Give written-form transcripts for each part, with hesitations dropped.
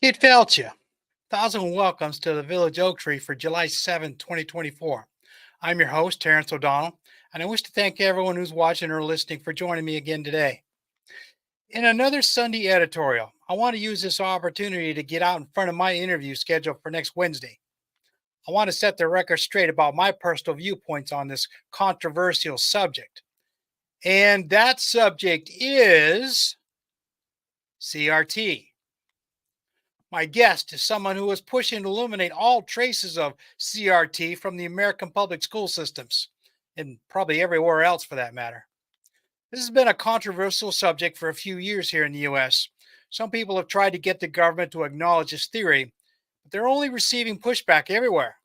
It felt you. Thousand welcomes to the Village Oak Tree for July 7th, 2024. I'm your host, Terrence O'Donnell, and I wish to thank everyone who's watching or listening for joining me again today. In another Sunday editorial, I want to use this opportunity to get out in front of my interview scheduled for next Wednesday. I want to set the record straight about my personal viewpoints on this controversial subject. And that subject is CRT. My guest is someone who is pushing to eliminate all traces of CRT from the American public school systems, and probably everywhere else for that matter. This has been a controversial subject for a few years here in the US. Some people have tried to get the government to acknowledge this theory, but they're only receiving pushback everywhere.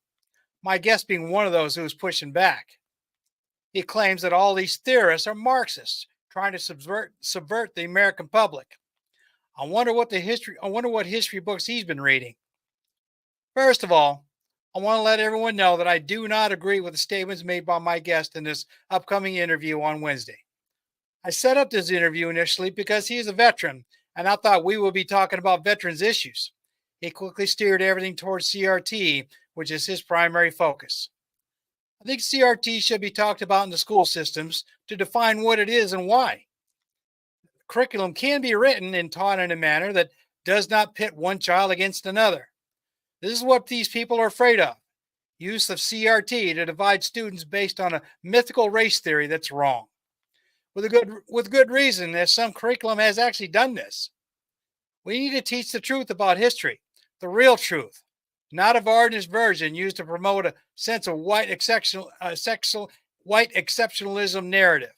My guest being one of those who is pushing back. He claims that all these theorists are Marxists, trying to subvert the American public. I wonder what history books he's been reading. First of all, I want to let everyone know that I do not agree with the statements made by my guest in this upcoming interview on Wednesday. I set up this interview initially because he is a veteran, and I thought we would be talking about veterans issues. He quickly steered everything towards CRT, which is his primary focus. I think CRT should be talked about in the school systems to define what it is and why. Curriculum can be written and taught in a manner that does not pit one child against another. This is what these people are afraid of. Use of CRT to divide students based on a mythical race theory that's wrong. With good reason, as some curriculum has actually done this. We need to teach the truth about history, the real truth, not a varnished version used to promote a sense of white exceptionalism narrative.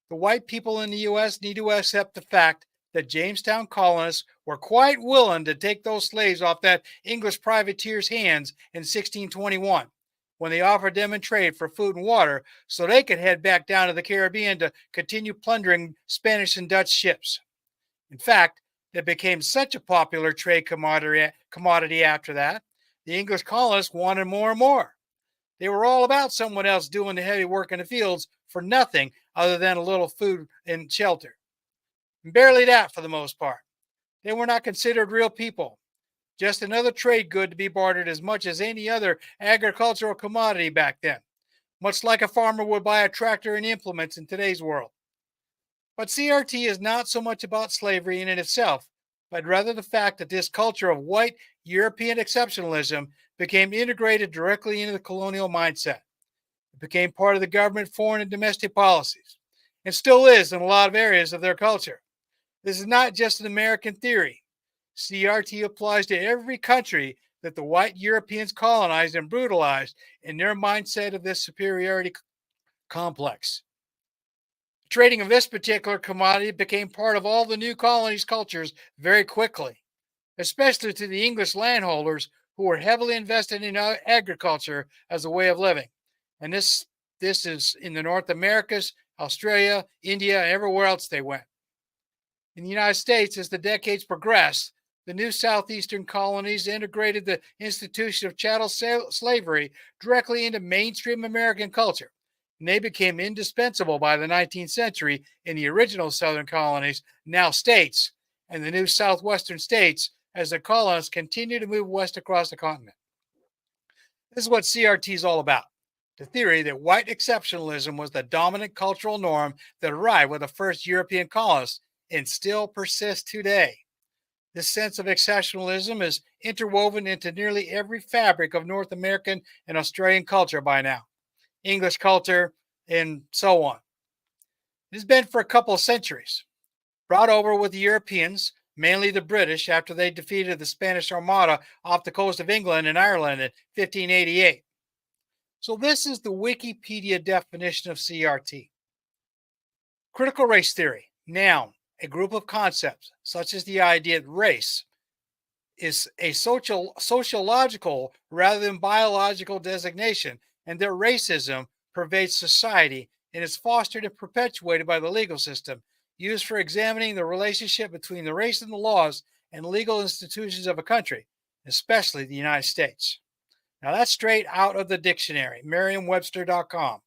The white people in the U.S. need to accept the fact that Jamestown colonists were quite willing to take those slaves off that English privateer's hands in 1621 when they offered them in trade for food and water so they could head back down to the Caribbean to continue plundering Spanish and Dutch ships. In fact, it became such a popular trade commodity after that, the English colonists wanted more and more. They were all about someone else doing the heavy work in the fields for nothing other than a little food and shelter. And barely that for the most part. They were not considered real people, just another trade good to be bartered as much as any other agricultural commodity back then, much like a farmer would buy a tractor and implements in today's world. But CRT is not so much about slavery in itself, but rather the fact that this culture of white European exceptionalism became integrated directly into the colonial mindset. It became part of the government foreign and domestic policies, and still is in a lot of areas of their culture. This is not just an American theory. CRT applies to every country that the white Europeans colonized and brutalized in their mindset of this superiority complex. Trading of this particular commodity became part of all the new colonies' cultures very quickly, especially to the English landholders who were heavily invested in agriculture as a way of living. And this is in the North Americas, Australia, India, and everywhere else they went. In the United States, as the decades progressed, the new southeastern colonies integrated the institution of chattel slavery directly into mainstream American culture, and they became indispensable by the 19th century in the original southern colonies, now states, and the new southwestern states as the colonists continue to move west across the continent. This is what CRT is all about. The theory that white exceptionalism was the dominant cultural norm that arrived with the first European colonists and still persists today. This sense of exceptionalism is interwoven into nearly every fabric of North American and Australian culture by now, English culture, and so on. It has been for a couple of centuries, brought over with the Europeans, mainly the British, after they defeated the Spanish Armada off the coast of England and Ireland in 1588. So this is the Wikipedia definition of CRT. Critical race theory, noun, a group of concepts, such as the idea that race is a sociological rather than biological designation, and that racism pervades society and is fostered and perpetuated by the legal system, used for examining the relationship between the race and the laws and legal institutions of a country, especially the United States. Now that's straight out of the dictionary, Merriam-Webster.com.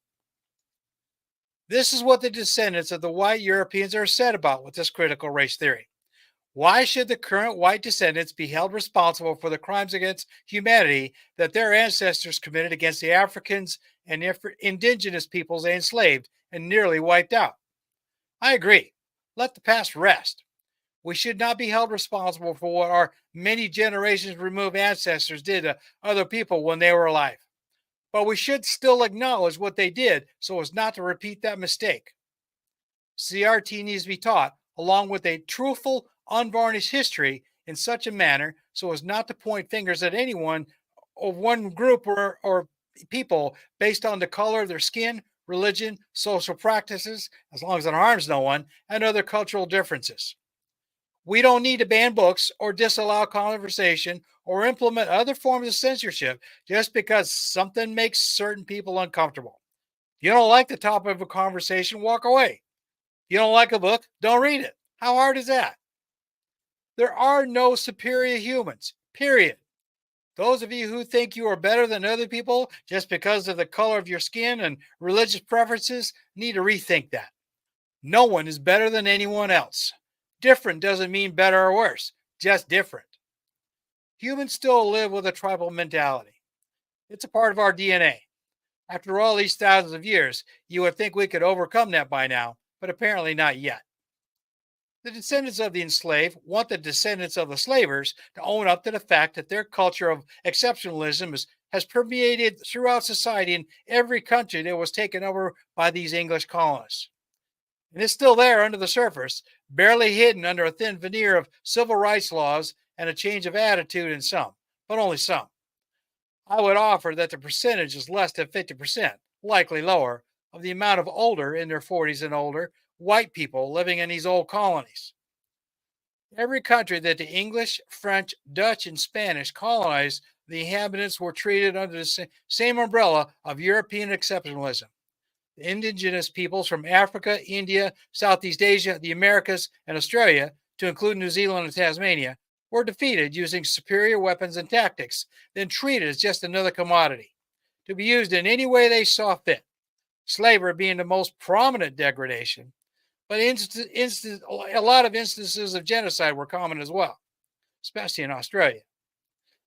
This is what the descendants of the white Europeans are said about with this critical race theory. Why should the current white descendants be held responsible for the crimes against humanity that their ancestors committed against the Africans and indigenous peoples they enslaved and nearly wiped out? I agree. Let the past rest. We should not be held responsible for what our many generations removed ancestors did to other people when they were alive. But we should still acknowledge what they did so as not to repeat that mistake. CRT needs to be taught along with a truthful, unvarnished history in such a manner so as not to point fingers at anyone or one group or people based on the color of their skin, religion, social practices, as long as it harms no one, and other cultural differences. We don't need to ban books or disallow conversation or implement other forms of censorship just because something makes certain people uncomfortable. If you don't like the topic of a conversation, walk away. You don't like a book, don't read it. How hard is that? There are no superior humans, period. Those of you who think you are better than other people just because of the color of your skin and religious preferences need to rethink that. No one is better than anyone else. Different doesn't mean better or worse, just different. Humans still live with a tribal mentality. It's a part of our DNA. After all these thousands of years, you would think we could overcome that by now, but apparently not yet. The descendants of the enslaved want the descendants of the slavers to own up to the fact that their culture of exceptionalism has permeated throughout society in every country that was taken over by these English colonists. And it's still there under the surface, barely hidden under a thin veneer of civil rights laws and a change of attitude in some, but only some. I would offer that the percentage is less than 50%, likely lower, of the amount of older, in their 40s and older, white people living in these old colonies. Every country that the English, French, Dutch, and Spanish colonized, the inhabitants were treated under the same umbrella of European exceptionalism. The indigenous peoples from Africa, India, Southeast Asia, the Americas, and Australia, to include New Zealand and Tasmania, were defeated using superior weapons and tactics, then treated as just another commodity, to be used in any way they saw fit. Slavery being the most prominent degradation, but a lot of instances of genocide were common as well, especially in Australia.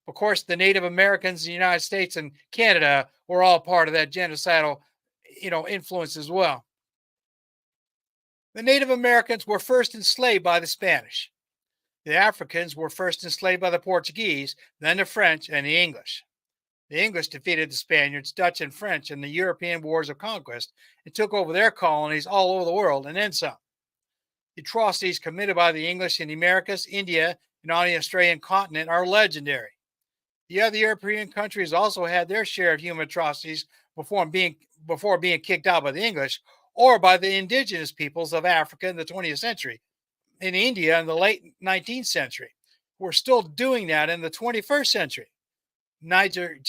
Of course, the Native Americans in the United States and Canada were all part of that genocidal, influence as well. The Native Americans were first enslaved by the Spanish. The Africans were first enslaved by the Portuguese, then the French and the English. The English defeated the Spaniards, Dutch, and French in the European wars of conquest and took over their colonies all over the world and then some. The atrocities committed by the English in the Americas, India, and on the Australian continent are legendary. The other European countries also had their share of human atrocities before being kicked out by the English or by the indigenous peoples of Africa in the 20th century, in India in the late 19th century. We're still doing that in the 21st century. Niger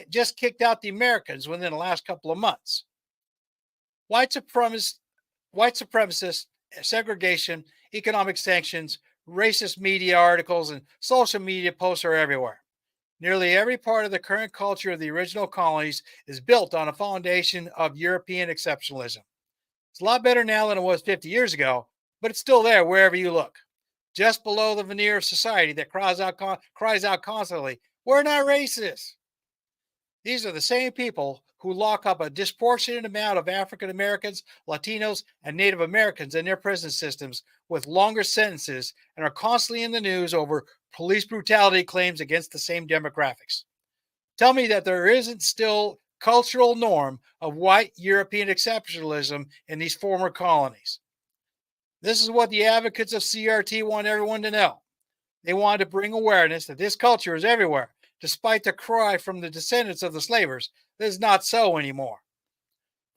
just kicked out the Americans within the last couple of months. White supremacist segregation, economic sanctions, racist media articles, and social media posts are everywhere. Nearly every part of the current culture of the original colonies is built on a foundation of European exceptionalism. It's a lot better now than it was 50 years ago, but it's still there wherever you look. Just below the veneer of society that cries out constantly, "We're not racist." These are the same people who lock up a disproportionate amount of African Americans, Latinos, and Native Americans in their prison systems with longer sentences and are constantly in the news over police brutality claims against the same demographics. Tell me that there isn't still cultural norm of white European exceptionalism in these former colonies. This is what the advocates of CRT want everyone to know. They want to bring awareness that this culture is everywhere, despite the cry from the descendants of the slavers. This is not so anymore.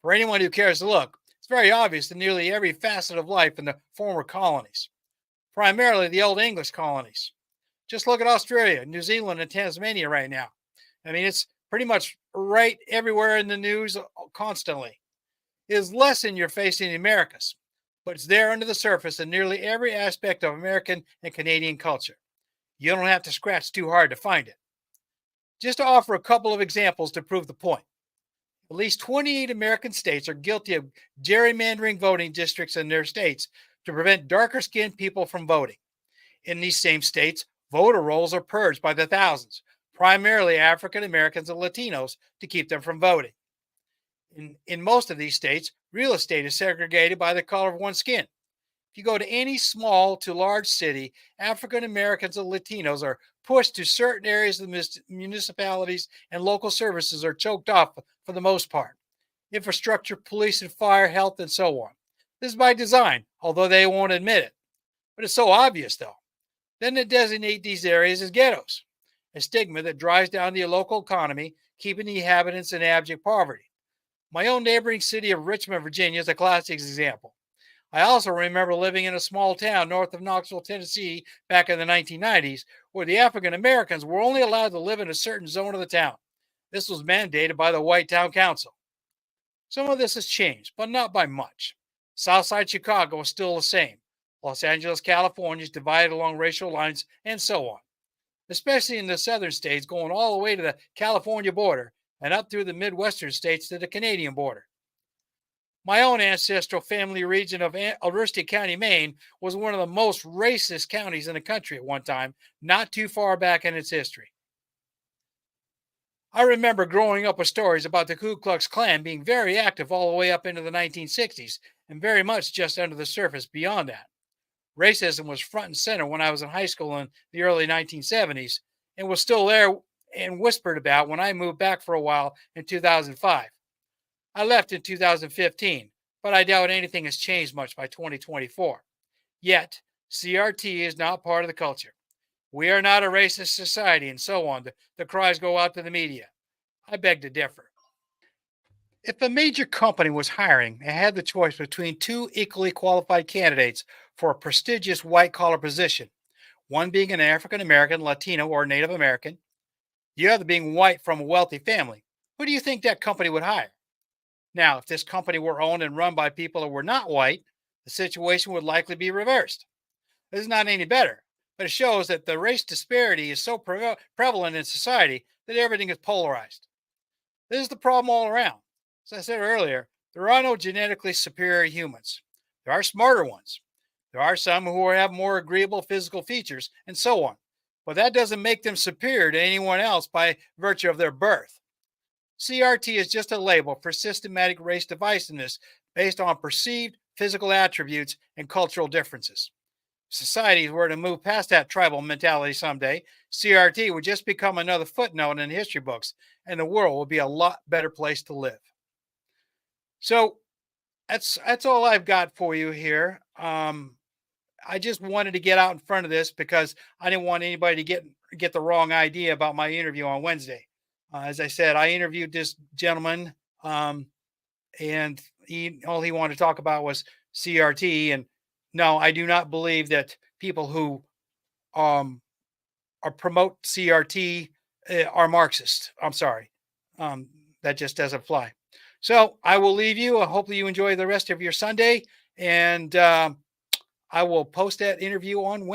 For anyone who cares to look, it's very obvious in nearly every facet of life in the former colonies, primarily the old English colonies. Just look at Australia, New Zealand, and Tasmania right now. I mean, it's pretty much right everywhere in the news constantly. It is less in your face in the Americas, but it's there under the surface in nearly every aspect of American and Canadian culture. You don't have to scratch too hard to find it. Just to offer a couple of examples to prove the point. At least 28 American states are guilty of gerrymandering voting districts in their states to prevent darker skinned people from voting. In these same states, voter rolls are purged by the thousands, primarily African Americans and Latinos, to keep them from voting. In most of these states, real estate is segregated by the color of one's skin. If you go to any small to large city, African Americans and Latinos are pushed to certain areas of the municipalities, and local services are choked off for the most part. Infrastructure, police and fire, health, and so on. This is by design, although they won't admit it. But it's so obvious, though. Then they designate these areas as ghettos, a stigma that drives down the local economy, keeping the inhabitants in abject poverty. My own neighboring city of Richmond, Virginia is a classic example. I also remember living in a small town north of Knoxville, Tennessee, back in the 1990s, where the African Americans were only allowed to live in a certain zone of the town. This was mandated by the white town council. Some of this has changed, but not by much. Southside Chicago is still the same. Los Angeles, California is divided along racial lines, and so on. Especially in the southern states, going all the way to the California border and up through the Midwestern states to the Canadian border. My own ancestral family region of Aroostook County, Maine, was one of the most racist counties in the country at one time, not too far back in its history. I remember growing up with stories about the Ku Klux Klan being very active all the way up into the 1960s and very much just under the surface beyond that. Racism was front and center when I was in high school in the early 1970s and was still there and whispered about when I moved back for a while in 2005. I left in 2015, but I doubt anything has changed much by 2024. Yet, CRT is not part of the culture. We are not a racist society, and so on. The cries go out to the media. I beg to differ. If a major company was hiring and had the choice between two equally qualified candidates for a prestigious white collar position, one being an African American, Latino, or Native American, the other being white from a wealthy family, who do you think that company would hire? Now, if this company were owned and run by people who were not white, the situation would likely be reversed. This is not any better, but it shows that the race disparity is so prevalent in society that everything is polarized. This is the problem all around. As I said earlier, there are no genetically superior humans. There are smarter ones. There are some who have more agreeable physical features, and so on. But that doesn't make them superior to anyone else by virtue of their birth. CRT is just a label for systematic race divisiveness based on perceived physical attributes and cultural differences. If societies were to move past that tribal mentality someday, CRT would just become another footnote in history books, and the world would be a lot better place to live. So that's all I've got for you here. I just wanted to get out in front of this because I didn't want anybody to get the wrong idea about my interview on Wednesday. As I said, I interviewed this gentleman, and all he wanted to talk about was CRT. And no, I do not believe that people who promote CRT are Marxist. I'm sorry, that just doesn't fly. So I will leave you. Hopefully you enjoy the rest of your Sunday, and I will post that interview on Wednesday.